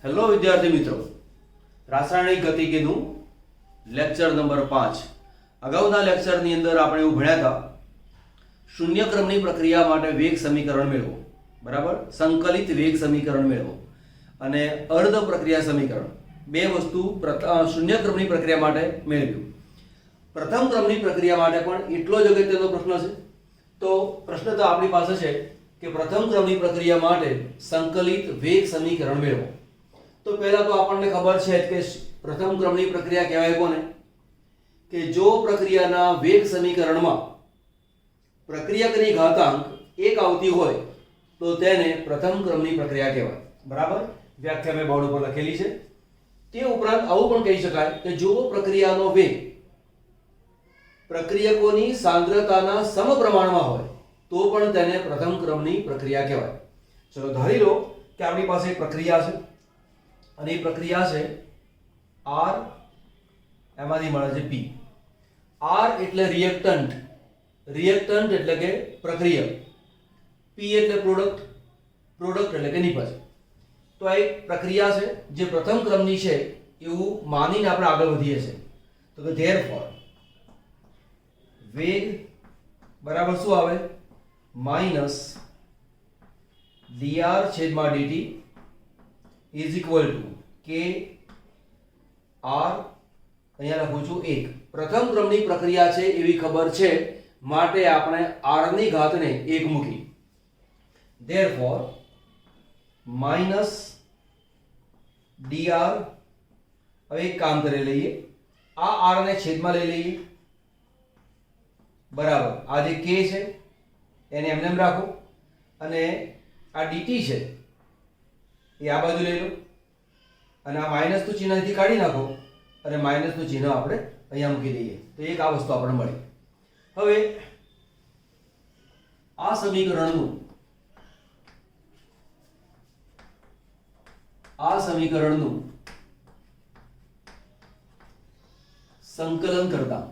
Hello વિદ્યાર્થી મિત્રો, રાસાયણિક ગતિકીનું લેક્ચર નંબર 5. અગાઉના લેક્ચરની અંદર આપણે એવું ભણ્યા હતા, શૂન્ય ક્રમની પ્રક્રિયા માટે વેગ સમીકરણ મેળવો. બરાબર, સંકલિત વેગ સમીકરણ મેળવો અને અર્ધ પ્રક્રિયા સમીકરણ, બે વસ્તુ શૂન્ય ક્રમની પ્રક્રિયા માટે મેળવ્યું. પ્રથમ ક્રમની પ્રક્રિયા માટે પણ એટલો જ અગત્યનો પ્રશ્ન છે. તો પ્રશ્ન તો આપણી પાસે છે કે પ્રથમ ક્રમની પ્રક્રિયા માટે સંકલિત વેગ સમીકરણ મેળવો. તો પહેલા તો આપણને ખબર છે કે પ્રથમ ક્રમની પ્રક્રિયા કહેવાય કોને? કે જો પ્રક્રિયાના વેગ સમીકરણમાં પ્રક્રિયકની ઘાતાંક 1 આવતી હોય તો તેને પ્રથમ ક્રમની પ્રક્રિયા કહેવાય. બરાબર, વ્યાખ્યા મેં બોર્ડ ઉપર લખેલી છે. તે ઉપરાંત આવું પણ કહી શકાય કે જો પ્રક્રિયાનો વેગ પ્રક્રિયકોની સાંદ્રતાના સમપ્રમાણમાં હોય તો પણ તેને પ્રથમ ક્રમની પ્રક્રિયા કહેવાય. ચલો ધારી લો કે આપણી પાસે એક પ્રક્રિયા છે અને એ પ્રક્રિયા છે R, એમાંથી મળે છે P. R એટલે રિએક્ટન્ટ, રિએક્ટન્ટ એટલે કે પ્રક્રિયક, P એટલે પ્રોડક્ટ, પ્રોડક્ટ એટલે કે નિપજ. તો આ એક પ્રક્રિયા છે જે પ્રથમ ક્રમની છે એવું માનીને આપણે આગળ વધીએ છીએ. તો કે ધેરફોર વેગ બરાબર શું આવે? માઇનસ dr છેદમાં dt is equal to k r, અહીંયા લખું છું 1. પ્રથમ ક્રમની પ્રક્રિયા છે એવી ખબર છે માટે આપણે r ની ઘાતને 1 મૂકી. therefore minus dr, હવે એક કામ કરી લઈએ, આ r ને છેદમાં લઈ લઈએ. બરાબર, આ જે k છે એને એમને એમ રાખો અને આ dt છે એ આ બાજુ લઈ લો અને આ માઇનસ નું ચિહ્ન અહીંથી કાઢી નાખો અને માઇનસ નું ચિહ્ન આપણે અહીંયા મૂકી દઈએ. તો એક આ વસ્તુ આપણને મળી. હવે આ સમીકરણનું સંકલન કરતા,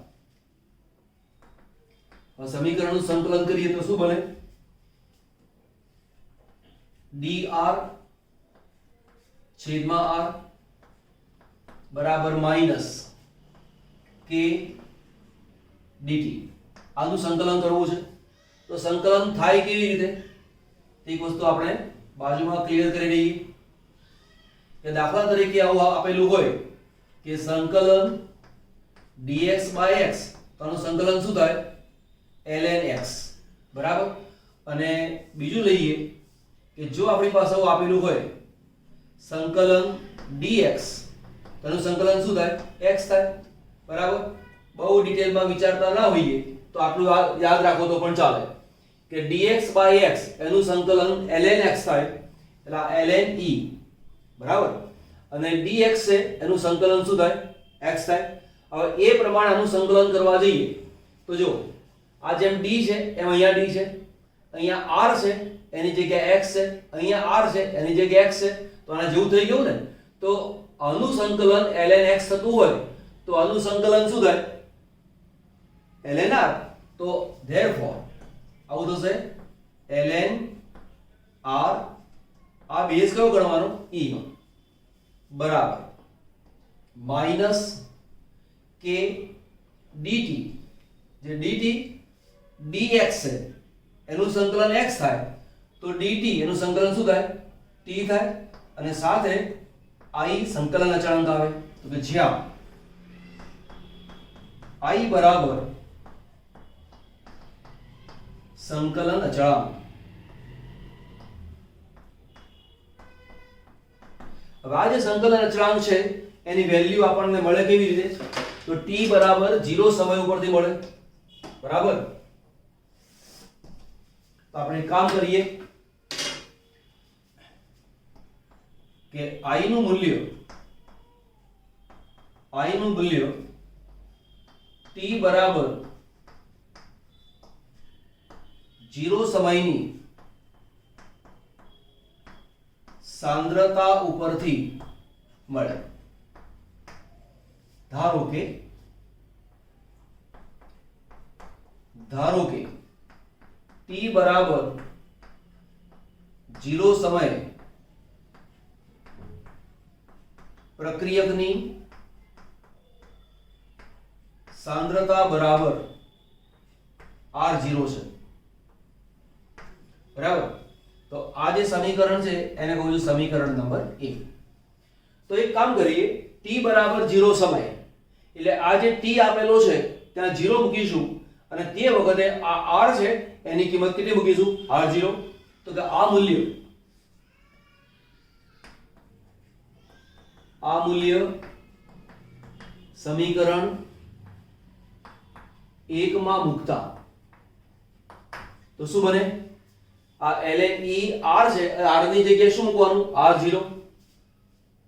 સમીકરણનું સંકલન કરીએ તો શું બને? dr છેદમાં r બરાબર માઇનસ k dt. આનું સંકલન કરવું છે તો સંકલન થાય કેવી રીતે? એક વસ્તુ આપણે બાજુમાં ક્લિયર કરી દઈએ કે દાખલા તરીકે આવું આપેલું હોય કે સંકલન dx by x, તો આનું સંકલન શું થાય? ln x. બરાબર, અને બીજું લઈએ કે જો આપણી પાસે આવું આપેલું હોય સંકલન dx, તો એનું સંકલન શું થાય? x થાય. બરાબર, બહુ ડિટેલમાં વિચારતા ના હોઈએ તો આટલું યાદ રાખો તો પણ ચાલે કે dx by x એનું સંકલન ln x થાય, એટલે ln e. બરાબર, અને dx છે એનું સંકલન શું થાય? x થાય. હવે એ પ્રમાણે આનું સંકલન કરવા જઈએ તો જો આ જેમ d છે એમ અહીંયા d છે, અહીંયા r છે એની જગ્યાએ x છે, અહીંયા r છે એની જગ્યાએ x છે. તો આના જેવું થઈ ગયું ને. તો આનું સંકલન ln x થતું હોય તો આનું સંકલન શું થાય? ln r. તો therefore આવું થશે ln r, આ બેઝ કયો ગણવાનો? e બરાબર માઈનસ k dt, જે dt dx છે એનું સંકલન x થાય તો dt એનું સંકલન શું થાય? t થાય. અને સાથે i સંકલન અચળાંક આવે. તો કે જ્યાં i બરાબર સંકલન અચળાંક. હવે આ જે સંકલન અચળાંક છે એની વેલ્યુ આપણને મળે કેવી રીતે? તો t બરાબર 0 સમય ઉપરથી મળે. બરાબર, તો આપણે કામ કરીએ કે i નું મૂલ્ય t બરાબર 0 સમયની સાંદ્રતા ઉપરથી મળે. ધારો કે t બરાબર 0 સમયે પ્રક્રિયકની સાંદ્રતા બરાબર R0 છે, બરાબર। તો આ જે સમીકરણ છે એને કહું છું સમીકરણ નંબર 1। તો એક કામ કરીએ, t બરાબર 0 સમય એટલે આ જે t આપેલો છે ત્યાં 0 મૂકીશું અને તે વખતે આ r છે એની કિંમત કેટલી મૂકીશું r0, તો કે આ મૂલ્ય સમીકરણ 1 માં મૂકતા તો શું બને, આ ln e r છે, r ની જગ્યાએ શું મૂકવાનું r0,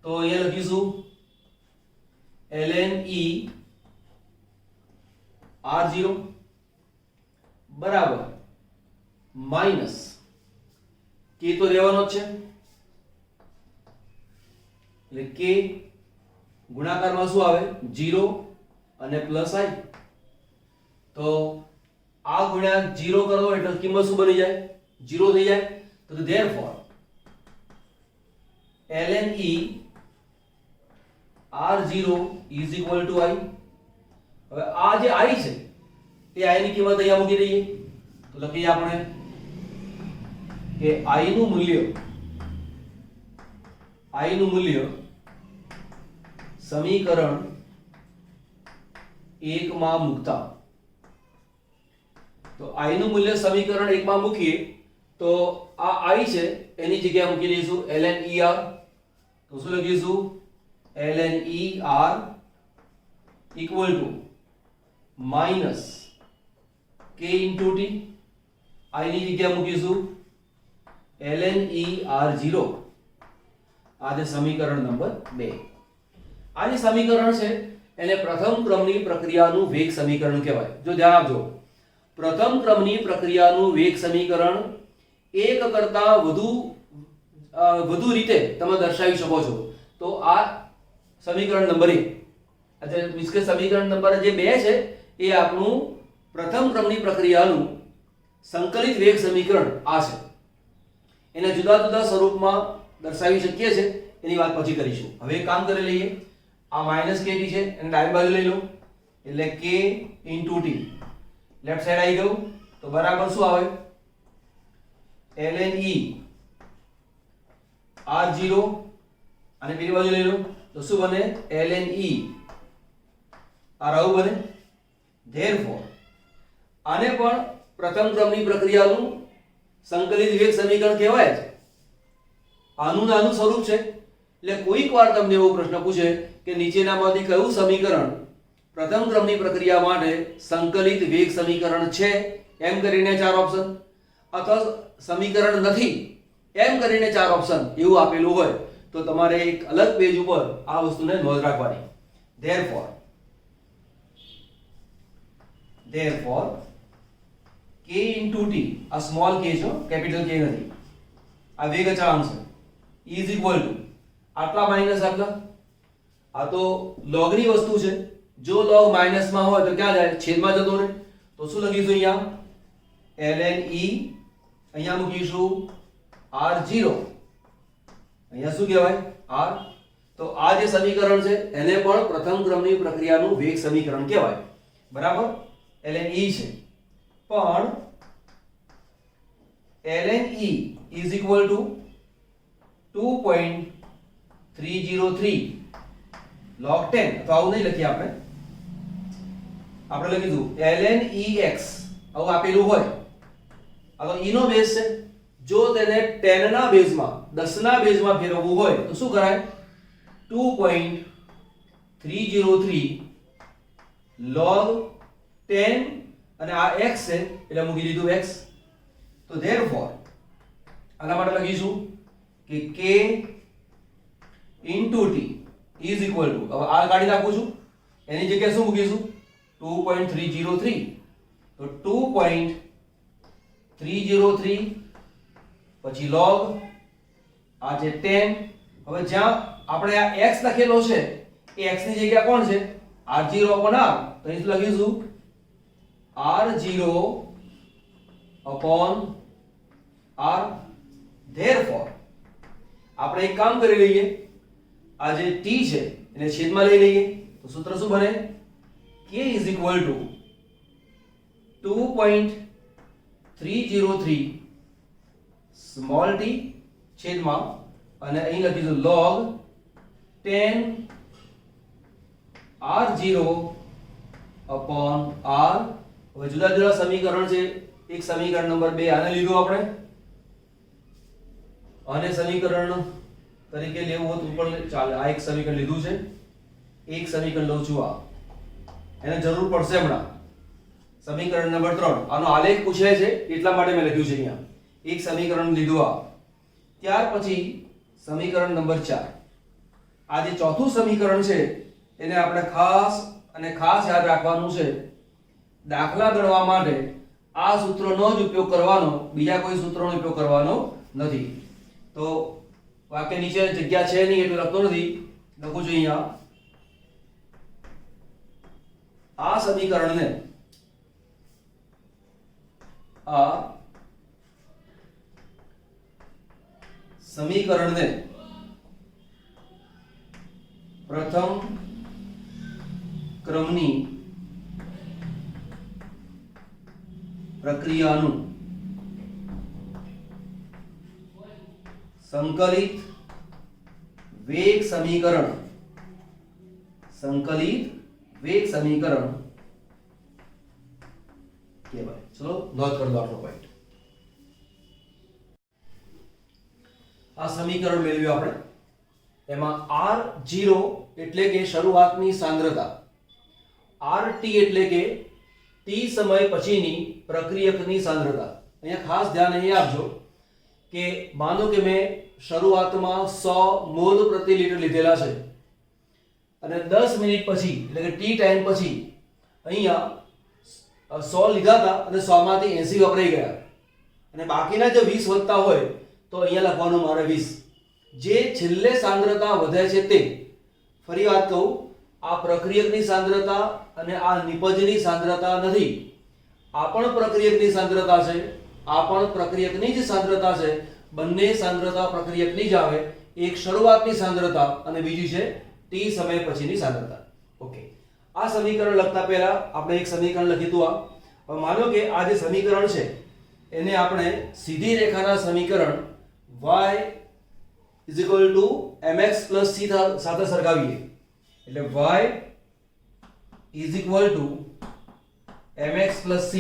તો અહીંયા લખીશું ln e r0 બરાબર માઈનસ k તો રહેવાનો જ છે એટલે k ગુણાકારમાં શું આવે 0 અને પ્લસ i, તો આ ગુણ્યા 0 કરો એટલે કિંમત શું બની જાય 0 થઈ જાય, તો therefore ln e r0 is equal to i। હવે આ જે i છે એ i ની કિંમત અહીંયા મૂકી દઈએ તો લખીએ આપણે કે i નું મૂલ્ય સમીકરણ 1 માં મૂકતા, તો i નું મૂલ્ય સમીકરણ 1 માં મૂકીએ તો આ i છે એની જગ્યાએ મૂકી દઈશું ln er, તો શું લખીશું ln er equal to minus k into t, i ની જગ્યાએ મૂકીશું ln er0, આ છે સમીકરણ નંબર 2। આ જે સમીકરણ છે એને પ્રથમ ક્રમની પ્રક્રિયાનું વેગ સમીકરણ કહેવાય। જો ધ્યાન આપજો, પ્રથમ ક્રમની પ્રક્રિયાનું વેગ સમીકરણ એક કરતા વધુ રીતે તમે દર્શાવી શકો છો, તો આ સમીકરણ નંબર 1 એટલે મીન્સ કે સમીકરણ નંબર જે 2 છે એ આપણું પ્રથમ ક્રમની પ્રક્રિયાનું સંકલિત વેગ સમીકરણ આ છે। એને જુદા જુદા સ્વરૂપમાં દર્શાવી શકીએ છે, એની વાત પછી કરીશું। હવે એક કામ કરી લઈએ, આ માઈનસ kt છે એને ડાબી બાજુ લઈ લો એટલે k into t left side આવી ગયું, તો બરાબર શું આવે ln e r0 અને પેલી બાજુ લઈ લો તો શું બને ln e r આવું બને। therefore આને પણ પ્રથમ ક્રમની પ્રક્રિયાનું સંકલિત વેગ સમીકરણ કહેવાય છે। આનું નાનું સ્વરૂપ છે એટલે કોઈક વાર તમને એવો પ્રશ્ન પૂછે કે નીચેનામાંથી કયું સમીકરણ પ્રથમ ક્રમની પ્રક્રિયા માટે સંકલિત વેગ સમીકરણ છે એમ કરીને 4 ઓપ્શન, અથવા સમીકરણ નથી એમ કરીને 4 ઓપ્શન એવું આપેલું હોય તો તમારે એક અલગ પેજ ઉપર આ વસ્તુને નોંધ રાખવાની। therefore k into t, આ સ્મોલ k છે કેપિટલ k નથી, આ વેગ અચળાંક છે, is equal to આટલા માઈનસ આટલા, આ તો log ની વસ્તુ છે, જો log માઈનસ માં હોય તો ક્યાં જાય છેદમાં જતો રહે, તો શું લખીશું અહીંયા ln e અહીંયા મૂકીશું r0, અહીંયા શું કહેવાય r, તો આ જે સમીકરણ છે એને પણ પ્રથમ ક્રમની પ્રક્રિયાનું વેગ સમીકરણ કહેવાય, બરાબર ln e છે, પણ ln e is equal to 2.303 log 10, તો આવું નહીં લખીએ આપણે લખીશું ln ex આવું આપેલું હોય, આ તો e નો બેઝ છે, જો તેને 10 ના બેઝમાં 10 ના બેઝમાં ફેરવવું હોય તો શું કરાય 2.303 log 10 અને આ x છે એટલે મૂકી દીધું x, તો therefore આના માટે લખીશું કે k into t is equal to, હવે આ કાઢી નાખું છું એની જગ્યાએ શું મૂકીશું 2.303, તો 2.303 પછી log આ છે 10, હવે જ્યાં આપણે આ x લખેલો છે એ x ની જગ્યા કોણ છે r0 upon r, તો અહીં લખીશું r0 upon r। therefore આપણે એક કામ કરી લઈએ, આ જે t છે એને છેદમાં લઈ લઈએ તો સૂત્ર શું બને k = 2.303 સ્મોલ t છેદમાં અને અહીં લખીશું log 10 r0 upon r. હવે જુદા જુદા સમીકરણ છે. એક સમીકરણ નંબર 2 આને લીધું આપણે, અને સમીકરણ તરીકે લેવું હોય તો પણ ચાલે. આ એક સમીકરણ લીધું છે, એક સમીકરણ લઉં છું, આ એને જરૂર પડશે હમણાં. સમીકરણ નંબર 3 આનો આલેખ પૂછે છે એટલા માટે મેં લખ્યું છે અહીંયા. એક સમીકરણ લીધું આ. ત્યાર પછી સમીકરણ નંબર 4. આ જે ચોથું સમીકરણ છે એને આપણે ખાસ યાદ રાખવાનું છે. દાખલા ગણવા માટે આ સૂત્રનો જ ઉપયોગ કરવાનો, બીજા કોઈ સૂત્રનો ઉપયોગ કરવાનો નથી. તો વાક્ય નીચે જગ્યા છે નહીં એટલે લખતો નથી, લખું છું અહીંયા. આ સમીકરણને પ્રથમ ક્રમની પ્રક્રિયાનું સંકલિત વેગ સમીકરણ કહેવાય. ચલો નોંધ કરી લો આટલો પોઈન્ટ. આ સમીકરણ મેળવ્યું આપણે. એમાં r0 એટલે કે શરૂઆતની સાંદ્રતા, rt એટલે કે t સમય પછીની પ્રક્રિયકની સાંદ્રતા. અહીંયા ખાસ ધ્યાન અહીં આપજો કે માનો કે મેં શરૂઆતમાં 100 મોલ પ્રતિ લિટર લીધેલા છે અને 10 મિનિટ પછી એટલે કે t ટાઈમ પછી અહીંયા 100 લીધા હતા અને 100 માંથી 80 વપરાઈ ગયા અને બાકીના જે 20 વધતા હોય તો અહીંયા લખવાનું મારે 20. જે છેલ્લે સાંદ્રતા વધે છે તે, ફરી વાત કહું, આ પ્રક્રિયકની સાંદ્રતા અને આ નિપજની સાંદ્રતા નથી. આ પણ પ્રક્રિયકની સાંદ્રતા છે, આ પણ પ્રક્રિયકની જ સાંદ્રતા છે. બંને સાંદ્રતા પ્રક્રિયકની જ આવે. એક શરૂઆતની સાંદ્રતા અને બીજી છે t સમય પછીની સાંદ્રતા. ઓકે, આ સમીકરણ લખતા પહેલા આપણે એક સમીકરણ લખ્યું હતું. હવે માનો કે આ જે સમીકરણ છે એને આપણે સીધી રેખાના સમીકરણ y mx + c સાથે સરખાવીએ. એટલે y mx + c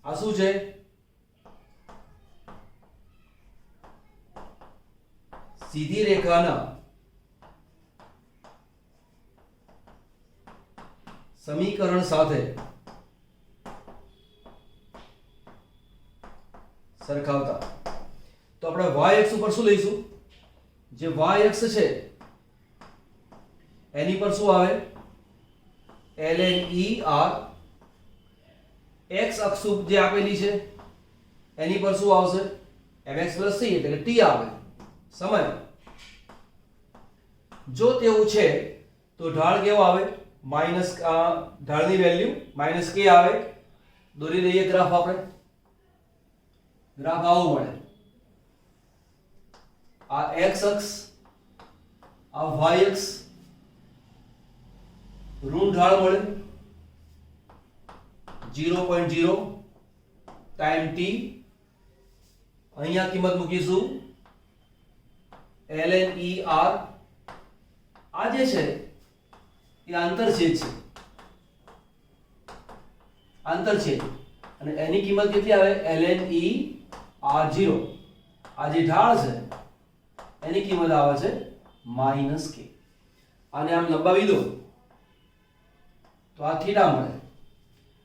આ શું છે? સીધી રેખાના સમીકરણ સાથે સરખાવતા. તો આપણે y અક્ષ ઉપર શું લઈશું? જે y અક્ષ છે એની પર શું આવે? ln r. x અક્ષ જે આપેલી છે એની પર શું આવશે? mx + c એટલે કે t આવે. સમય જો તેવું છે તો ઢાળ કેવો આવે? માઈનસ ઢાળની વેલ્યુ -k આવે. દોરી દઈએ ગ્રાફ. આપણે ગ્રાફ આવો મળે. આ x અક્ષ, આ y અક્ષ, ઋણ ઢાળ મળે 0.0 ટાઈમ t. અહીંયા કિંમત મૂકીશું ln r. આ જે છે એ આંતરછેદ છે, આંતરછેદ, અને એની કિંમત કેટલી આવે? ln r0. આ જે ઢાળ છે એની કિંમત આવે છે -k. આને આમ લંબાવી દો તો આ થીટા મળે.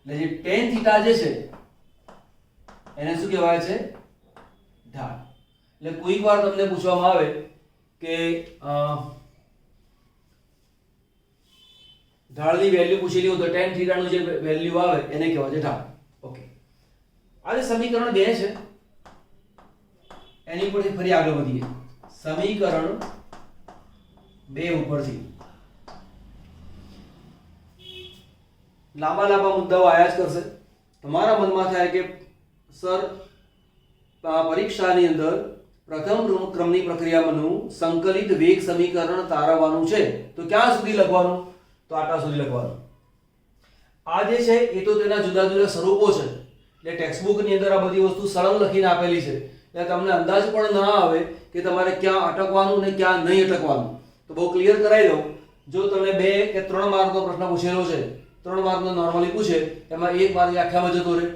એટલે જે tan થીટા જે છે એને શું કહેવાય છે? ઢાળ. એટલે કોઈક વાર તમને પૂછવામાં આવે કે ઢાળની વેલ્યુ પૂછેલી હોય તો tan થીટાનું જે વેલ્યુ આવે એને કહેવાય છે ઢાળ. ઓકે, આ જે સમીકરણ 2 છે એની પરથી ફરી આગળ વધીએ. સમીકરણ 2 ઉપરથી લાંબા લાંબા મુદ્દાઓ આયા જ કરશે. તમારા મનમાં થાય કે સર પરીક્ષાની અંદર પ્રથમ ક્રમની પ્રક્રિયામાંનું સંકલિત વેગ સમીકરણ તારવવાનું છે તો ક્યાં સુધી લખવાનું? તો આટલા સુધી લખવાનું. આ જે છે એ તો તેના જુદા જુદા સ્વરૂપો છે, એટલે ટેક્સ્ટબુક ની અંદર આ બધી વસ્તુ સળંગ લખીને આપેલી છે, એટલે તમને અંદાજ પણ ના આવે કે તમારે ક્યાં અટકવાનું ને ક્યાં નહીં અટકવાનું. તો બહુ ક્લિયર કરાવી દઉં. જો તમને 2 કે 3 માર્કનો પ્રશ્ન પૂછેલો છે, 3 માર્કનો નોર્મલી પૂછે, એમાં 1 માર્ક આખામાં જતો રહે,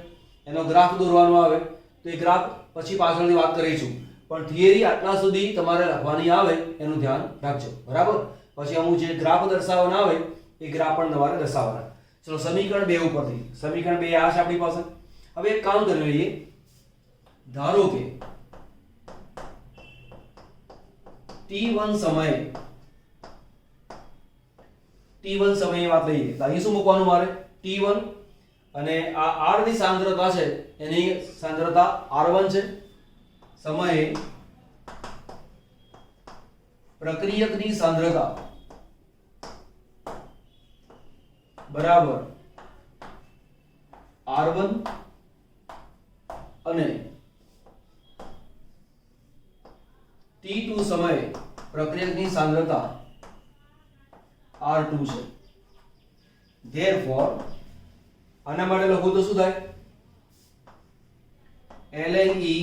એનો ગ્રાફ દોરવાનો આવે, તો એ ગ્રાફ પછી પાછળની વાત કરીશું, પણ થિયરી આટલા સુધી તમારે લખવાની આવે એનું ધ્યાન રાખજો. બરાબર? પછી અમુક જે ગ્રાફ દર્શાવવાના આવે એ ગ્રાફ પણ તમારે દર્શાવવાના. ચલો સમીકરણ 2 ઉપરથી. સમીકરણ 2 આ છે આપણી પાસે. હવે એક કામ કરી લઈએ. ધારો કે t1 સમયે વાત લઈએ તો અહીં શું મૂકવાનું મારે? t1 અને આ r ની સાંદ્રતા છે એની સાંદ્રતા r1 છે. સમયે પ્રક્રિયકની સાંદ્રતા બરાબર r1 અને t2 સમયે પ્રક્રિયકની સાંદ્રતા r2 છે. therefore આના માટે લખું તો શું થાય? ln e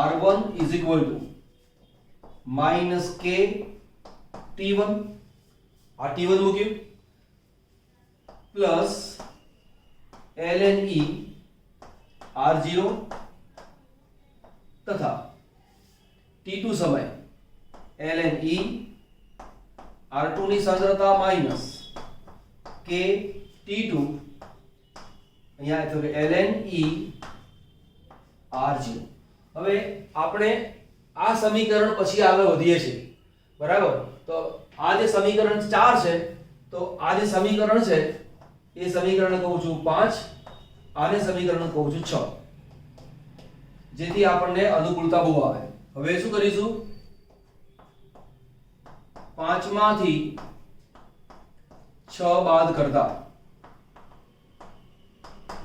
r1 is equal to minus k t1, આ t1 મૂક્યું, પ્લસ ln e r0 તથા t2 સમય ln e r2 ની સાંદ્રતા માઈનસ k t2, અહીંયા એટલે કે ln e r0. હવે આપણે આ સમીકરણ પછી આગળ વધીએ છીએ. બરાબર? તો આ જે સમીકરણ 4 છે, તો આ જે સમીકરણ છે એ સમીકરણ કહું છું 5, આને સમીકરણ કહું છું 6, જેથી આપણને અનુકૂળતા બહુ આવે. હવે શું કરીશું? 5 માંથી 6 બાદ કરતા,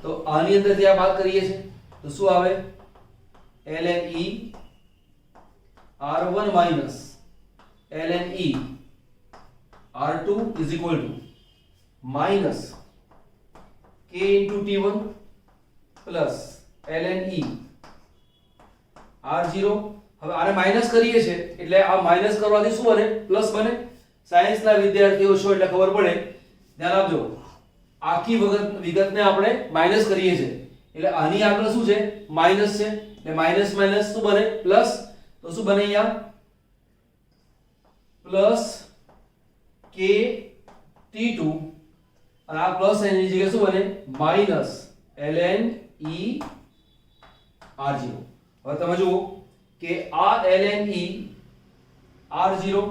તો આની અંદરથી આ બાદ કરીએ છીએ તો શું આવે? ln e r1 minus ln e r2 is equal to minus k into t1 plus ln e r0. હવે આને માઈનસ કરીએ છે એટલે આ માઈનસ કરવાથી શું બને? પ્લસ બને. સાયન્સના વિદ્યાર્થીઓ છો એટલે ખબર પડે. ધ્યાન આપજો. આખી વિગતને આપણે માઈનસ કરીએ છીએ એટલે આની આગળ શું છે? માઈનસ છે, એટલે માઈનસ માઈનસ શું બને? પ્લસ. તો શું બને અહીંયા? પ્લસ k t2 અને આ પ્લસ એની જગ્યાએ શું બને? Minus ln e r0. હવે તમે જુઓ કે આ ln e r0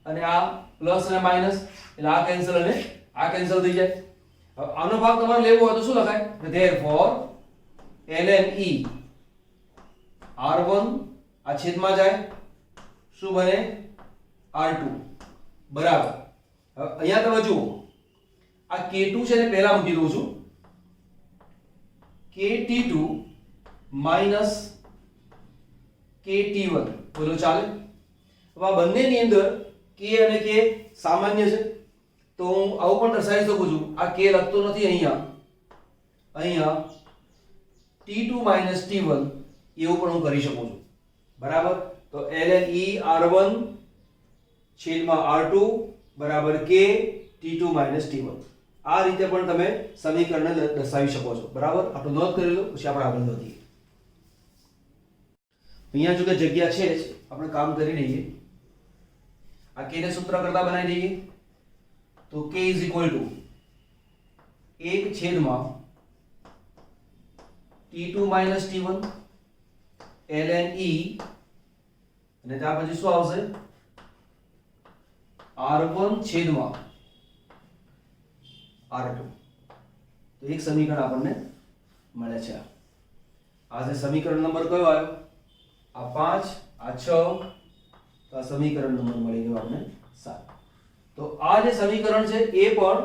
અને આ પ્લસ અને માઈનસ એટલે આ કેન્સલ અને આ કેન્સલ થઈ જાય. હવે આનો ભાગ તમારે લેવો હોય તો શું લખાય? therefore ln e r1 આ છેદમાં જાય, શું બને? r2 બરાબર. હવે અહીંયા તમે જુઓ આ k2 છે ને પહેલા મૂકી દઉં છું, k t2 minus k t1 બોલો ચાલે? હવે આ બંનેની અંદર k અને k સામાન્ય છે તો હું આવું પણ દર્શાવી શકું છું. આ k લખતો નથી અહીંયા t2 minus t1 એવું પણ હું કરી શકું છું. બરાબર? તો ln e r1 છેદમાં r2 બરાબર k t2 minus t1. આ રીતે પણ તમે સમીકરણને દર્શાવી શકો છો. બરાબર? આટલું નોંધ કરી લો, પછી આપણે આગળ વધીએ. અહીંયા જો કે જગ્યા છે જ, આપણે કામ કરી લઈએ. આ k ને સૂત્ર કરતા બનાવી દઈએ તો k is equal to 1 છેદમાં t2 minus t1 ln e અને ત્યાર પછી શું આવશે? r1 છેદમાં r2. તો એક સમીકરણ આપણને મળે છે. આ જે સમીકરણ નંબર કયો આવ્યો? આ 5, આ 6, તો આ સમીકરણ નંબર મળી ગયો આપણને 7. તો આ જે સમીકરણ છે એ પણ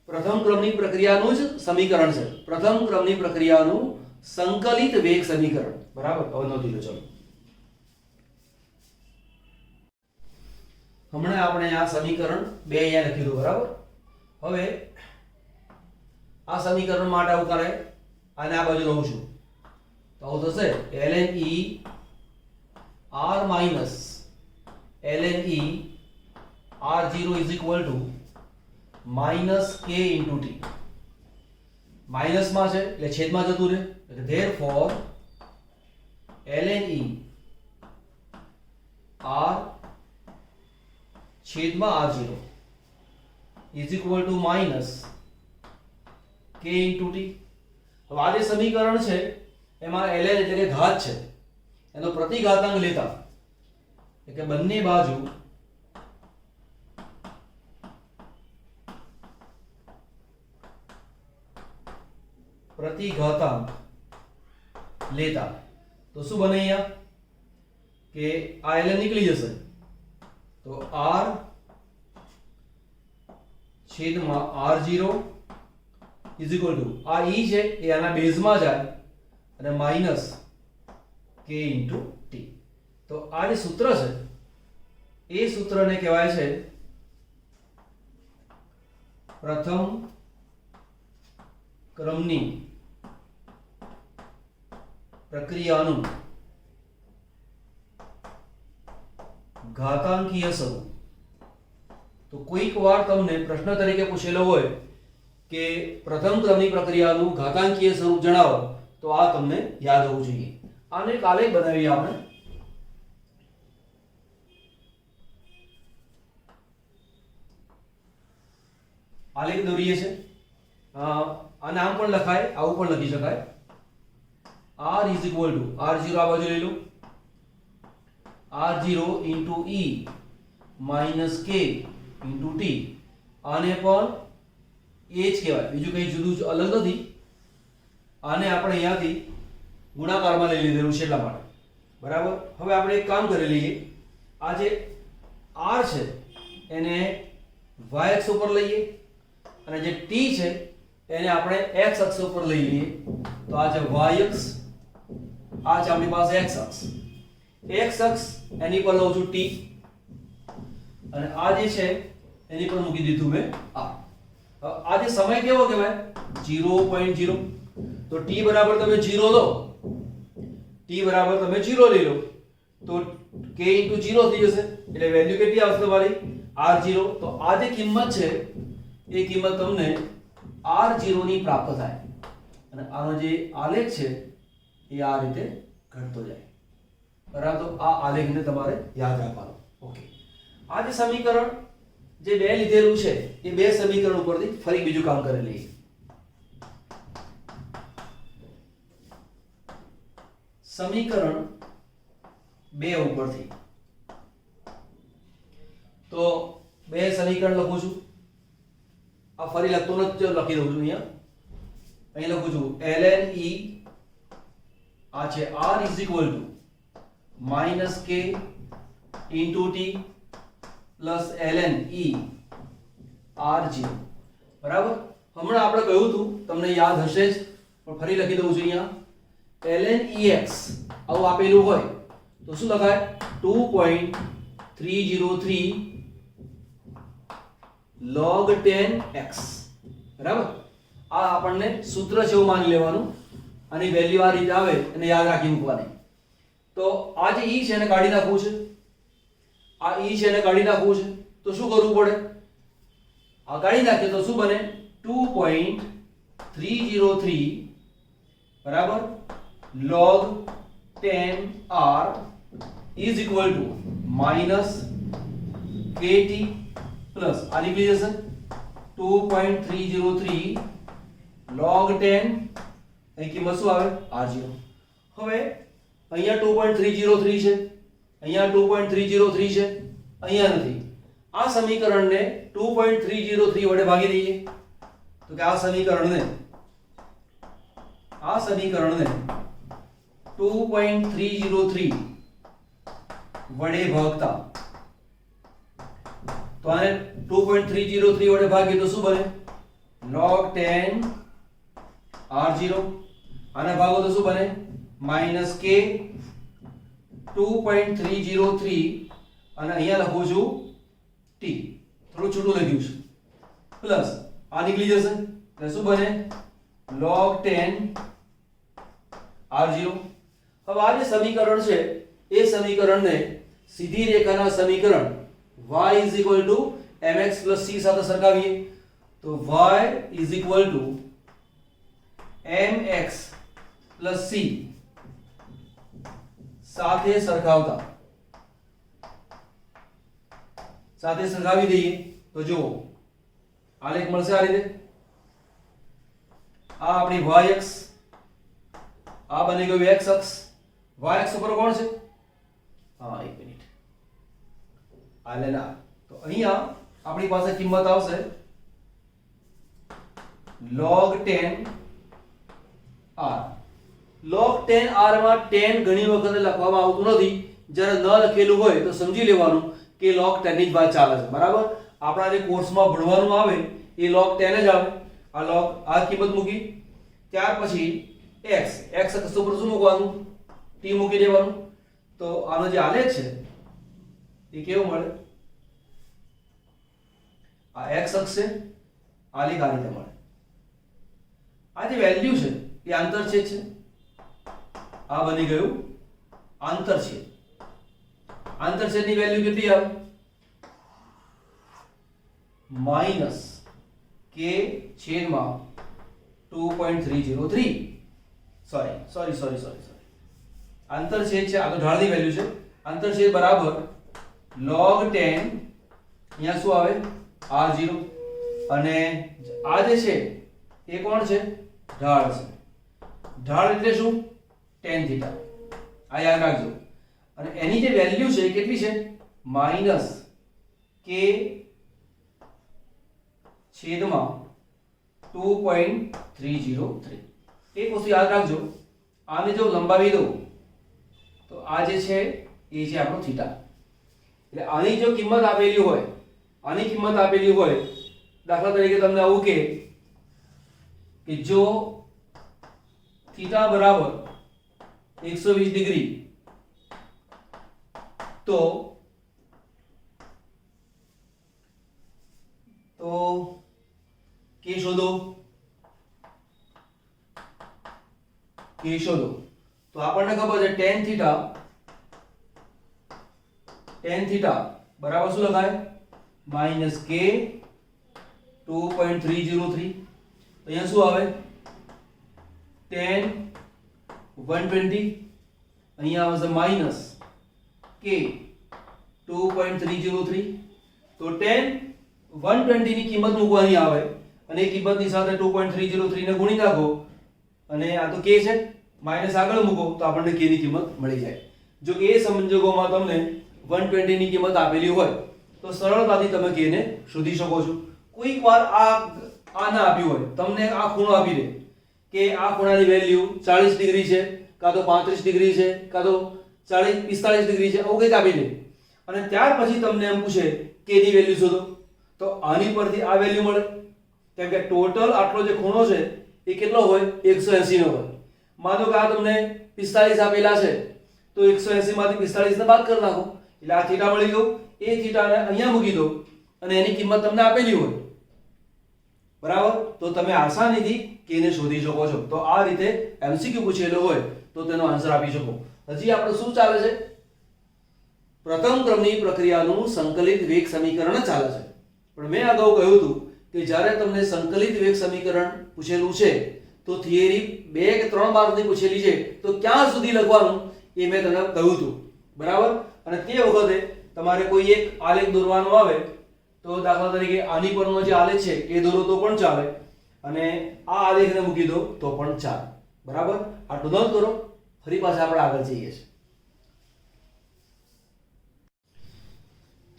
પ્રથમ ક્રમની પ્રક્રિયાનું જ સમીકરણ છે. પ્રથમ ક્રમની પ્રક્રિયાનું સંકલિત વેગ સમીકરણ. બરાબર, હવે નોંધી લો. ચલો, હમણાં આપણે આ સમીકરણ 2 અહીંયા લખી દો. બરાબર, હવે આ સમીકરણ માટે આવું કરે અને આ બાજુ લઉં છું તો આવું થશે ln e r minus ln e r0 is equal to minus k into t. Minus માં છે એટલે છેદમાં જતું રહે, એટલે therefore ln e r છેદમાં r0 is equal to minus k into t. હવે આ જે સમીકરણ છે એમાં ln એટલે કે ઘાત છે, એનો પ્રતિઘાતાંક લેતા એટલે કે બંને બાજુ પ્રતિઘાતાંક લેતા તો શું બને અહીંયા કે આ ln નીકળી જશે તો r છેદમાં r0 is equal to આ e છે એ આના બેઝમાં જાય અને માઈનસ k into t. તો આ જે સૂત્ર છે એ સૂત્રને કહેવાય છે પ્રથમ ક્રમની પ્રક્રિયાનું ઘાતાંકીય સ્વરૂપ. તો કોઈક વાર તમને પ્રશ્ન તરીકે પૂછેલો હોય કે પ્રથમ ક્રમની પ્રક્રિયાનું ઘાતાંકીય સ્વરૂપ જણાવો તો આ તમને યાદ હોવું જોઈએ. આને કાલે બનાવીએ આપણે. આલેખ દોરીએ છે, આને આમ પણ લખાય, આવું પણ લખી શકાય. r is equal to r0 આ બાજુ લઈ લો, r0 into e minus k into t. આને પણ એ જ કહેવાય, બીજું કંઈ જુદું અલગ નથી. આને આપણે અહીંયાથી ગુણાકારમાં લઈ લીધેલું છે એટલા માટે. બરાબર, હવે આપણે એક કામ કરી લઈએ. આ જે r છે એને y અક્ષ ઉપર લઈએ અને જે t છે એને આપણે x અક્ષ ઉપર લઈ લઈએ. તો આ છે y અક્ષ, આ છે આપણી પાસે x અક્ષ. x અક્ષ એની પર લઉં છું t અને આ જે છે એની પર મૂકી દીધું મેં r. આ જે સમય કેવો કહેવાય 0.0. તો t બરાબર તમે 0 લો, t બરાબર તમે 0 લઈ લો તો k into 0 થઈ જશે એટલે વેલ્યુ કેટલી આવશે તમારી r0. તો આ જે કિંમત છે એ કિંમત તમને r0 ની પ્રાપ્ત થાય અને આનો જે આલેખ છે એ આ રીતે ઘટતો જાય. બરાબર, તો આ આલેખને તમારે યાદ રાખવાનો. ઓકે, આ જે સમીકરણ જે બે લીધેલું છે એ બે સમીકરણ ઉપરથી ફરી બીજું કામ કરી લઈએ. સમીકરણ 2 ઉપરથી તો બે સમીકરણ લખું છું. આ ફરી લખતો નથી, લખી દઉં છું અહીંયા. અહીં લખું છું ln e આ છે r is equal to minus k into t plus ln e r0. બરાબર, હમણાં આપણે કહ્યું હતું, તમને યાદ હશે જ પણ ફરી લખી દઉં છું અહીંયા. ln ex આવું આપેલું હોય તો શું લખાય 2.303 log 10x. બરાબર, આ આપણને સૂત્ર છે એવું માની લેવાનું. આની વેલ્યુ આ રીતે આવે અને યાદ રાખી મૂકવાની. તો આ જે e છે એને કાઢી નાખવું છે, આ e છે એને કાઢી નાખવું છે તો શું કરવું પડે? આ કાઢી નાખીએ તો શું બને 2.303 બરાબર log 10r is equal to minus kt plus આ નીકળી જશે 2.303 log 10 અહીં કિંમત શું આવે r0. હવે અહીંયા 2.303 છે, અહીંયા 2.303 છે, અહીંયા નથી. આ સમીકરણને 2.303 વડે ભાગી દઈએ તો કે આ સમીકરણને 2.303 વડે ભાગતા તો આને 2.303 વડે ભાગીએ તો શું બને log 10 r0 આના ભાગો તો શું બને -k 2.303 અને અહીંયા લખું છું t, થોડું છોટું લખ્યું છે, પ્લસ આ નીકળી જશે એટલે શું બને log 10 r0। હવે આ જે સમીકરણ છે એ સમીકરણને સીધી રેખાના સમીકરણ y mx c સાથે સરખાવીએ તો y mx c સાથે સરખાવી દઈએ તો જુઓ આલેખ મળશે આ રીતે। આ આપણી y અક્ષ, આ બની ગયું x અક્ષ। y અક્ષ ઉપર કોણ છે? હા, એક મિનિટ, આ લેના। તો અહીંયા આપણી પાસે કિંમત આવશે log 10 r। log 10 r માં 10 ઘણી વખત લખવામાં આવતું નથી, જ્યારે ન લખેલું હોય તો સમજી લેવાનું કે log 10 ની જ વાત ચાલે છે, બરાબર। આપણા જે કોર્સમાં ભણવાનું આવે એ log 10 જ આવે। આ કિંમત મૂકી, ત્યાર પછી x અક્ષ ઉપર શું મૂકવાનું? t મૂકી દેવાનું। તો આનો જે આલેખ છે એ કેવો મળે? આ x અક્ષ છે, આલેખ આ રીતે મળે। આ જે વેલ્યુ છે એ આંતરછેદ છે, આ બની ગયું આંતરછેદ। આંતરછેદની વેલ્યુ કેટલી આવે? -k છેદમાં 2.303 સોરી આંતરછેદ છે, આ તો ઢાળની વેલ્યુ છે। આંતરછેદ બરાબર log 10 અહીંયા શું આવે r0 અને આ જે છે એ કોણ છે? ઢાળ છે। ઢાળ એટલે શું? tan θ, આ યાદ રાખજો। અને એની જે વેલ્યુ છે એ કેટલી છે? -k છેદમાં 2.303। એક વસ્તુ યાદ રાખજો, આને જો લંબાવી દો તો આ જે છે એ છે આપણો થીટા। એટલે આની જો કિંમત આપેલી હોય, દાખલા તરીકે તમને આવું કે જો થીટા બરાબર 120 ડિગ્રી તો k શોધો। તો આપણને ખબર છે tan θ બરાબર શું લખાય? -k 2.303। અહીંયા શું આવે? tan 120, અહીંયા આવશે -k 2.303। તો tan 120 ની કિંમત મૂકવાની આવે અને એ કિંમતની સાથે 2.303 ને ગુણી નાખો અને આ તો k છે, માઈનસ આગળ મૂકો તો આપણને k ની કિંમત મળી જાય। જો કે એ સંજોગોમાં તમને 120 ની કિંમત આપેલી હોય તો સરળતાથી તમે k ને શોધી શકો છો। કોઈક વાર આ ના આપ્યું હોય, તમને આ ખૂણો આપી દે કે આ ખૂણાની વેલ્યુ 40 ડિગ્રી છે, કાં તો 35 ડિગ્રી છે, કાં તો 45 ડિગ્રી છે, આવું કંઈક આપી દે અને ત્યાર પછી તમને એમ પૂછે k ની વેલ્યુ શોધો, તો આની પરથી આ વેલ્યુ મળે। કેમ કે ટોટલ આટલો જે ખૂણો છે એ કેટલો હોય? 180 નો હોય। માનો કે આ તમને 45 આપેલા છે તો 180 માંથી 45 ને બાદ કરી નાખો એટલે આ થીટા મળી ગયો। એ થીટાને અહીંયા મૂકી દો અને એની કિંમત તમને આપેલી હોય, બરાબર, તો તમે આસાનીથી k ને શોધી શકો છો। તો આ રીતે MCQ પૂછેલો હોય તો તેનો આન્સર આપી શકો। હજી આપણે શું ચાલે છે? પ્રથમ ક્રમની પ્રક્રિયાનું સંકલિત વેગ સમીકરણ ચાલે છે। પણ મેં અગાઉ કહ્યું હતું કે જ્યારે તમને સંકલિત વેગ સમીકરણ પૂછેલું છે તો થિયરી 2 કે 3 માર્કની પૂછેલી છે તો ક્યાં સુધી લખવાનું એ મેં તમને કહ્યું હતું, બરાબર। અને તે વખતે તમારે કોઈ એક આલેખ દોરવાનો આવે તો દાખલા તરીકે આની પરનો જે આલેખ છે એ દોરો તો પણ ચાલે અને આ આલેખને મૂકી દો તો પણ ચાલે, બરાબર। આટલું નોંધ કરો, ફરી પાછા આપણે આગળ જઈએ છીએ।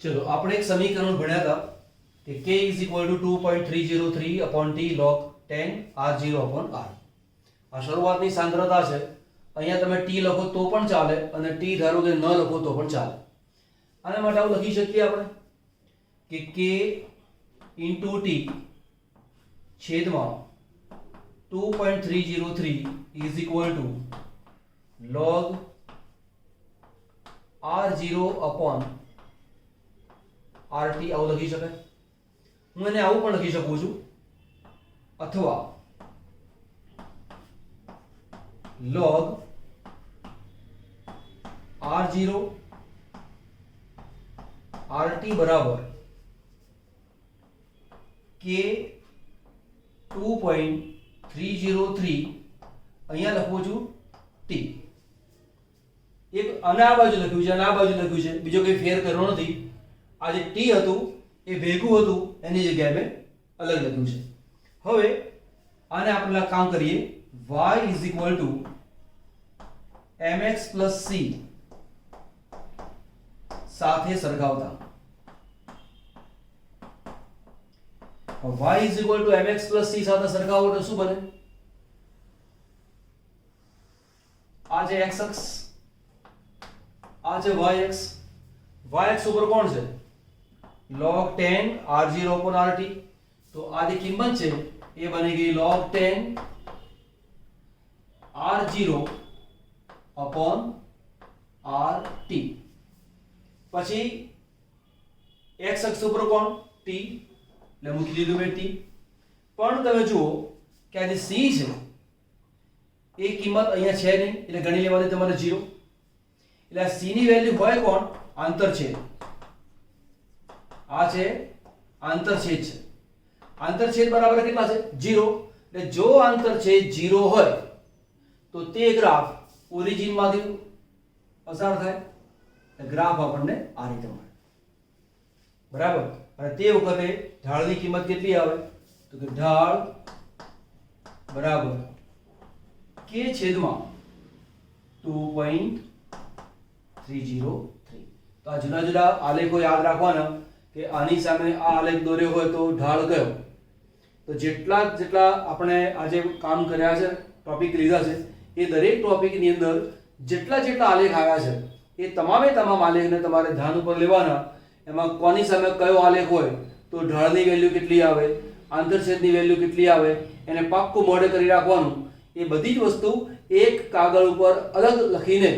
ચલો, આપણે એક સમીકરણ ભણ્યા હતા કે k = 2.303/t log 10 r0/r। આ શરૂઆતની સાંદ્રતા છે। અહીંયા તમે t લખો તો પણ ચાલે અને t ધારો કે ન લખો તો પણ ચાલે। આના માટે આવું લખી શકીએ આપણે કે k * t છેદમાં 2.303 is equal to log R0 upon RT આવું લખી શકાય. હું એને આવું પણ લખી શકું છું, અથવા log R0 RT બરાબર K 2.303 અહીંયા લખું છું T. એક અને આ બાજુ લખ્યું છે અને આ બાજુ લખ્યું છે, બીજો કંઈ ફેર કરવાનો નથી. આ જે T હતું એ ભેગું હતું, એની જગ્યાએ મેં અલગ લખ્યું છે. હવે આને આપણે કામ કરીએ. y is equal to mx plus c સાથે સરખાવતા. y is equal to mx plus c સાથે સરખાવો તો શું બને? આ છે x અક્ષ, આ છે y અક્ષ. y અક્ષ ઉપર કોણ છે? log 10 r0 upon rt. તો આ જે કિંમત છે એ બની ગઈ log 10 r0 upon rt. પછી x અક્ષ ઉપર કોણ? t, એટલે મૂકી દીધું મેં t. પણ તમે જુઓ કે આ જે c છે એ કિંમત અહીંયા છે નહીં, એટલે ગણી લેવાની તમારે 0. એટલે આ c ની વેલ્યુ હોય કોણ? આંતરછેદ. આ છે આંતરછેદ છે. આંતરછેદ બરાબર કેટલા છે? 0. એટલે જો આંતરછેદ 0 હોય તો તે ગ્રાફ ઓરિજિન માંથી પસાર થાય. ગ્રાફ આપણને આ રીતે મળે, બરાબર. અને તે વખતે ઢાળની કિંમત કેટલી આવે? તો કે ઢાળ બરાબર k છેદમાં 2.303. તો આ જુદા જુદા આલેખો યાદ રાખવાના કે આની સામે આ આલેખ દોર્યો હોય તો ઢાળ કયો. તો જેટલા આપણે આજે કામ કર્યા છે, ટોપિક લીધા છે, એ દરેક ટોપિકની અંદર જેટલા આલેખ આવ્યા છે એ તમામે તમામ આલેખને તમારે ધ્યાન ઉપર લેવાના. એમાં કોની સામે કયો આલેખ હોય તો ઢાળની વેલ્યુ કેટલી આવે, આંતરછેદની વેલ્યુ કેટલી આવે, એને પાક્કું મોઢે કરી રાખવાનું. એ બધી જ વસ્તુ એક કાગળ ઉપર અલગ લખીને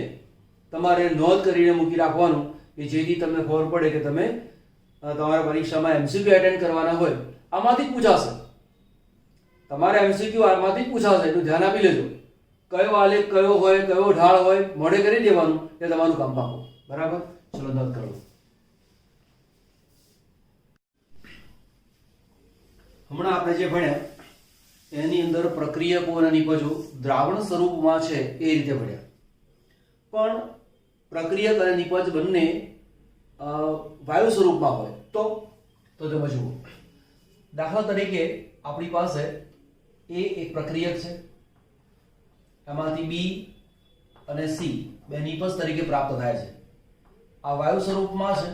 તમારે નોંધ કરીને મૂકી રાખવાનું, કે જેથી તમને ખબર પડે કે તમે તમારા પરીક્ષામાં MCQ એટેન્ડ કરવાના હોય. આમાંથી જ પૂછાશે, તમારે MCQ આમાંથી જ પૂછાશે, એટલું ધ્યાન આપી લેજો. કયો આલેખ કયો હોય, કયો ઢાળ હોય, મોઢે કરી દેવાનું, એ તમારું કામ પાકો. બરાબર, ચલો નોંધ કરો. હમણાં આપણે જે ભણ્યા એની અંદર પ્રક્રિયકો અને નિપજો દ્રાવણ સ્વરૂપમાં છે એ રીતે ભણ્યા. પણ પ્રક્રિયક અને નિપજ બંને વાયુ સ્વરૂપમાં હોય તો તમે જુઓ. દાખલા તરીકે આપણી પાસે એ એક પ્રક્રિયક છે, એમાંથી બી અને સી બે નિપજ તરીકે પ્રાપ્ત થાય છે. આ વાયુ સ્વરૂપમાં છે,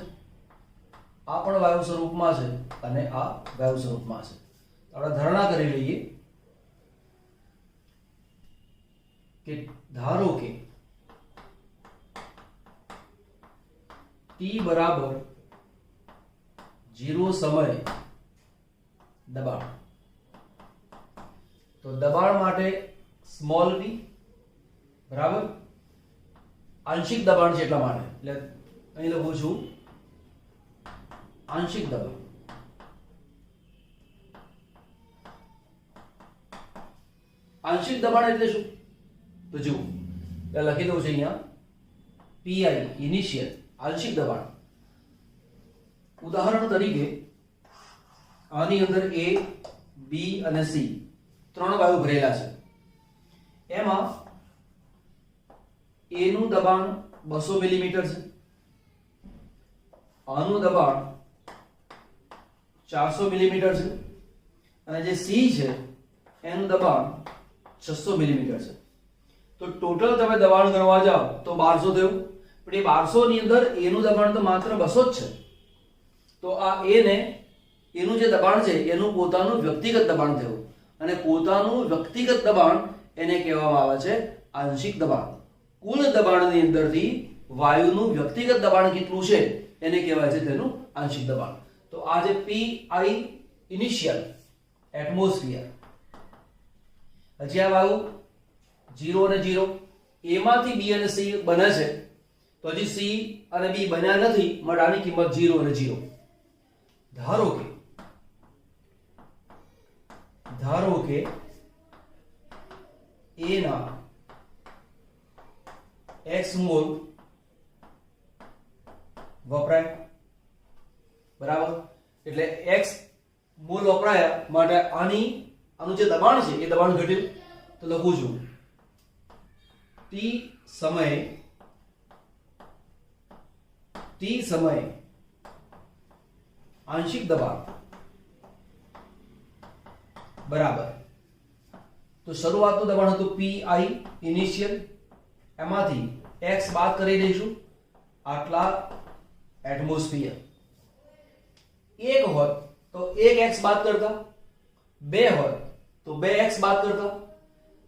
આ પણ વાયુ સ્વરૂપમાં છે અને આ વાયુ સ્વરૂપમાં છે. આપણે ધારણા કરી લઈએ કે ધારો કે t બરાબર 0 સમયે દબાણ. તો દબાણ માટે સ્મોલ p બરાબર આંશિક દબાણ છે એટલા માટે, એટલે અહીં લખું છું આંશિક દબાણ. આંશિક દબાણ એટલે શું? તો જુઓ, લખી દઉં છું અહીંયા PI ઇનિશિયલ આંશિક દબાણ. ઉદાહરણ તરીકે આની અંદર A, B અને C ત્રણ વાયુ ભરેલા છે. એમાં A નું દબાણ 200 મિલીમીટર છે, આનું દબાણ 400 મિલીમીટર છે અને જે C છે એનું દબાણ 600 મિલીમીટર છે. તો ટોટલ તમે દબાણ ગણવા જાઓ તો 1200 થયું. પણ એ 1200 ની અંદર A નું દબાણ તો માત્ર 200 જ છે. તો આ A ને એનું જે દબાણ છે એનું પોતાનું વ્યક્તિગત દબાણ થયું, અને પોતાનું વ્યક્તિગત દબાણ એને કહેવામાં આવે છે આંશિક દબાણ. કુલ દબાણની અંદરથી વાયુનું વ્યક્તિગત દબાણ કેટલું છે એને કહેવાય છે તેનું આંશિક દબાણ. તો આ જે PI ઇનિશિયલ એટમોસ્ફિયર હજી આ આવ્યું 0 અને 0, એમાંથી બી અને સી બને છે, તો હજી સી અને બી બન્યા નથી, માટે આની કિંમત 0 અને 0. ધારો કે a ના x મોલ વપરાય, બરાબર. એટલે x મોલ વપરાયા માટે આનું જે દબાણ છે એ દબાણ ઘટ્યું, તો લખું છું t સમયે આંશિક દબાણ બરાબર. તો શરૂઆતનું દબાણ હતું pi ઇનિશિયલ, એમાંથી x બાદ કરી દઈશું, આટલા એટમોસ્ફિયર. એક હોત તો 1x બાદ કરતા, 2 હોત તો 2x બાદ કરતા.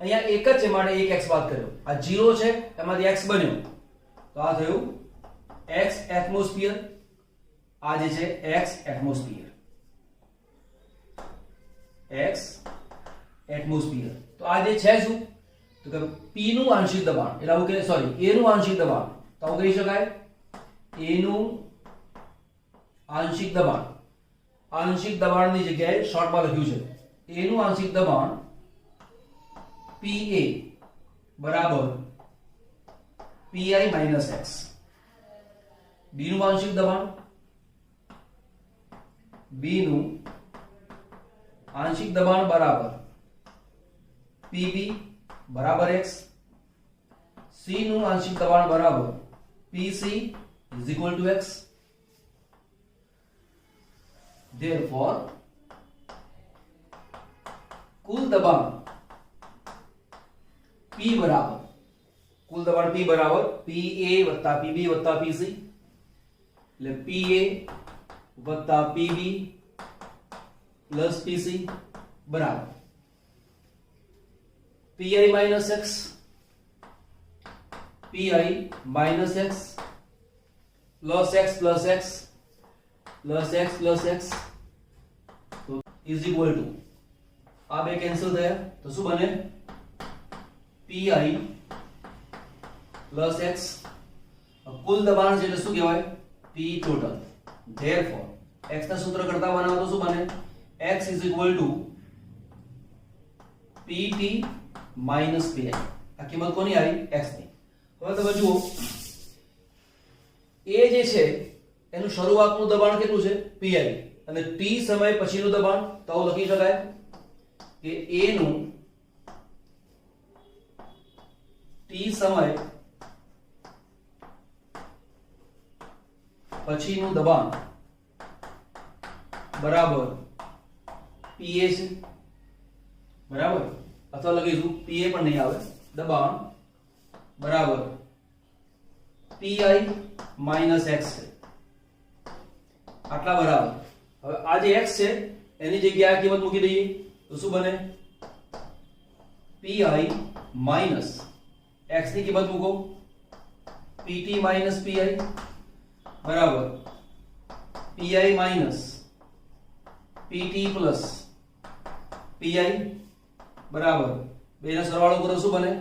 અહીંયા એક જ છે માટે 1x બાદ કર્યો. આ 0 છે એમાંથી x બન્યો, તો આ થયું x એટમોસ્ફિયર. આ જે છે x એટમોસ્ફિયર, x એટમોસ્ફિયર. તો આ જે છે શું, તો કે p નું આંશિક દબાણ, એટલે આવું કે સોરી a નું આંશિક દબાણ, તો આવું કહી શકાય a નું આંશિક દબાણ. આંશિક દબાણની જગ્યાએ શોર્ટમાં લખ્યું છે a નું આંશિક દબાણ PA બરાબર PI માઇનસ x. b નું આંશિક દબાણ, b નું આંશિક દબાણ બરાબર PB બરાબર x. c નું આંશિક દબાણ બરાબર PC is equal to x. Therefore કુલ દબાણ P બરાબર PA વત્તા PB વત્તા PC, એટલે PA વત્તા PB પ્લસ PC બરાબર PI minus x plus x plus x plus x plus x, તો ઇઝ ઇક્વલ ટુ આ બે કેન્સલ થયા, તો શું બને PI પ્લસ x. કુલ દબાણ છે એટલે શું કહેવાય P ટોટલ. ધેરફોર x ના સૂત્ર કરતા બનાવો તો શું બને x is equal to PT minus PI. આ કિંમત કોની આવી x ની. હવે તમે જુઓ a જે છે એનું શરૂઆતનું દબાણ કેટલું છે PI, અને t સમય પછીનું દબાણ, તો આવું લખી શકાય કે a નું t સમય પછીનું દબાણ બરાબર PA છે, બરાબર. અથવા લખીશું PA પણ નહીં આવે, દબાણ બરાબર PI માઇનસ x છે, આટલા બરાબર. હવે આ જે x છે એની જગ્યાએ કિંમત મૂકી દઈએ તો શું બને PI માઇનસ x ની કિંમત મૂકો PT માઇનસ PI બરાબર PI minus PT plus PI બરાબર બેનો સરવાળો કરો શું બને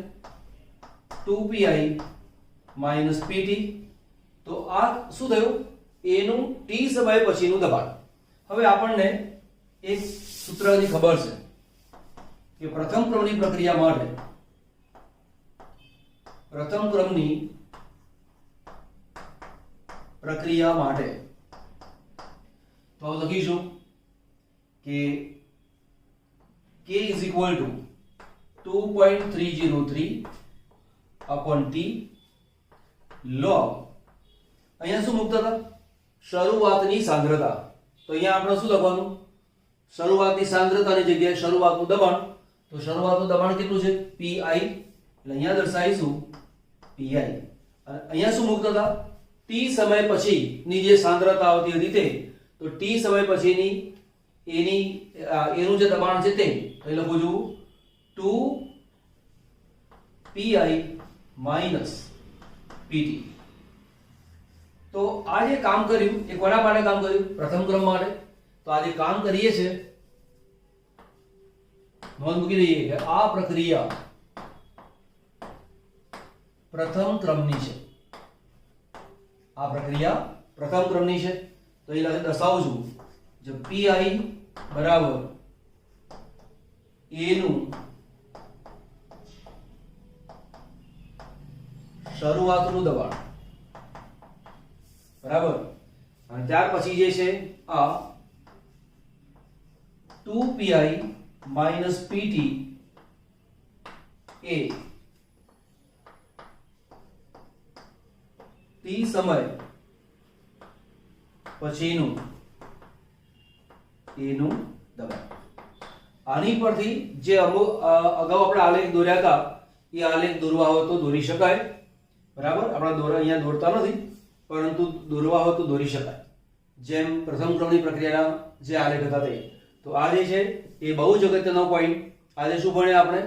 2PI માઇનસ PT. તો આ શું થયું a નું t સમય પછીનું દબાણ. હવે આપણને એક સૂત્રની ખબર છે કે પ્રથમ ક્રમની પ્રક્રિયા માટે તો લખીશું કે k is equal to 2.303 upon t log. અહીંયા શું મુકતા હતા શરૂઆતની સાંદ્રતા, તો અહીંયા આપણે શું લખવાનું શરૂઆતની સાંદ્રતાની જગ્યાએ શરૂઆતનું દબાણ, તો શરૂઆતનું દબાણ કેટલું છે PI, એટલે અહીંયા દર્શાવીશું PI. અને અહીંયા શું મુકતા હતા t સમય પછીની જે સાંદ્રતા આવતી હતી તે, તો t સમય પછીની એનું જે દબાણ છે તે, તો એ લખું છું 2PI માઇનસ PT. તો આ જે કામ કર્યું એ કોના માટે કામ કર્યું પ્રથમ ક્રમ માટે. તો આ જે કામ કરીએ છે નોંધ મૂકી દઈએ કે આ પ્રક્રિયા પ્રથમ ક્રમની છે. આ પ્રક્રિયા પ્રથમ ક્રમની છે. તો એ દર્શાવું છું જો pi બરાબર a નું શરૂઆતનું દબાણ બરાબર, અને ત્યાર પછી જે છે આ 2pi minus pt એ t સમય પછીનું એનું દબાણ. આની પરથી જે અગાઉ આપણે આલેખ દોર્યા હતા એ આલેખ દોરવા હોય તો દોરી શકાય બરાબર. આપણે અહીંયા દોરતા નથી પરંતુ દોરવા હોય તો દોરી શકાય. જેમ પ્રથમ ક્રમની પ્રક્રિયાના જે આલેખ હતા તે. તો આ જે છે એ બહુ જ અગત્યનો પોઈન્ટ. આજે શું ભણ્યા આપણે?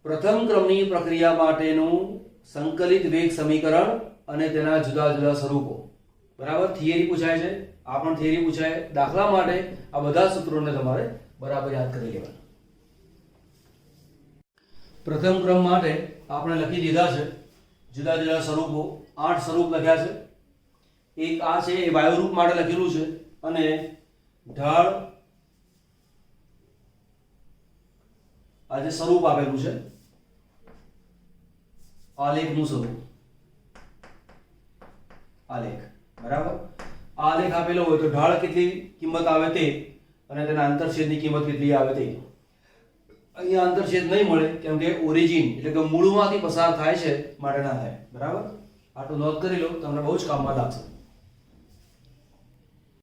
પ્રથમ ક્રમની પ્રક્રિયા માટેનું સંકલિત વેગ સમીકરણ અને તેના જુદા જુદા સ્વરૂપો બરાબર. થિયરી પૂછાય છે, આ પણ થિયરી પૂછાય. દાખલા માટે આ બધા સૂત્રોને તમારે બરાબર યાદ કરી લેવાના. પ્રથમ ક્રમ માટે આપણે લખી દીધા છે જુદા જુદા સ્વરૂપો. 8 સ્વરૂપ લખ્યા છે. એક આ છે એ વાયુ રૂપ માટે લખેલું છે અને ઢાળ આ જે સ્વરૂપ આપેલું છે આલેખનું સ્વરૂપ. આલેખ બરાબર. આલેખ આપેલો હોય તો ઢાળ કેટલી કિંમત આવે તે અને તેના આંતરછેદની કિંમત કેટલી આવે તે. અહીંયા આંતરછેદ નહીં મળે કેમ કે ઓરિજિન એટલે કે મૂળમાંથી પસાર થાય છે માટે ના થાય બરાબર. આટલું નોંધ કરી લો, તમને બહુ જ કામમાં લાગશે.